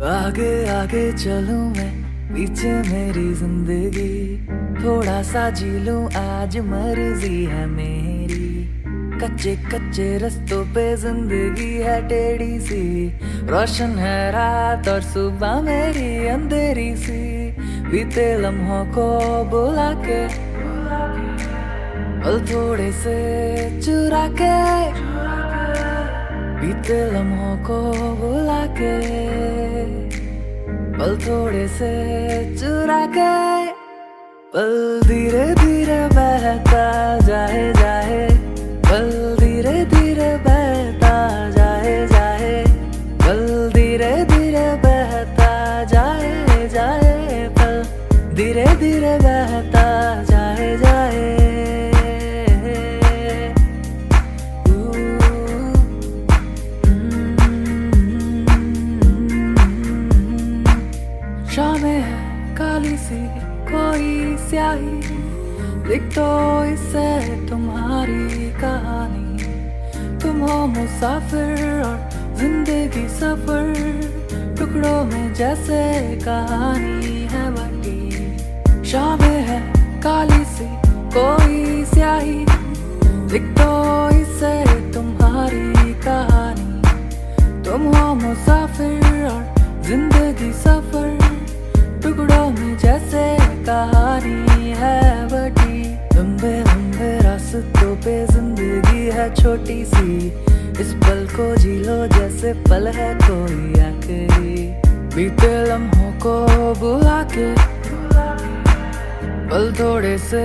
आगे आगे चलूं मैं, पीछे मेरी जिंदगी, थोड़ा सा जी लूं आज मर्जी है मेरी। कच्चे कच्चे रस्तों पे जिंदगी है टेढ़ी सी, रोशन है रात और सुबह मेरी अंधेरी सी। बीते लम्हों को बुला के, पल थोड़े से चुरा के, बीते लम्हों को बुला के, पल थोड़े से चुरा के। पल धीरे धीरे बहता जाए जाए, पल धीरे धीरे बहता जाए जाए, पल धीरे धीरे बहता जाए जाए, पल धीरे धीरे बहता जाए जाए। शामें है काली सी कोई स्याही, लिख दो इससे तुम्हारी कहानी। तुम हो मुसाफिर और जिंदगी सफर, टुकड़ों में जैसे कहानी है बटी। शामें है काली सी कोई स्याही, लिख दो इससे तुम्हारी कहानी। तुम हो मुसाफिर और जिंदगी सफर, टुकड़ों में जैसे कहानी है बटी। लंबे लंबे रास्तों पे जिंदगी है छोटी सी, इस पल को जी लो जैसे पल है कोई आखिरी। बीते लम्हों को बुला के, पल थोड़े से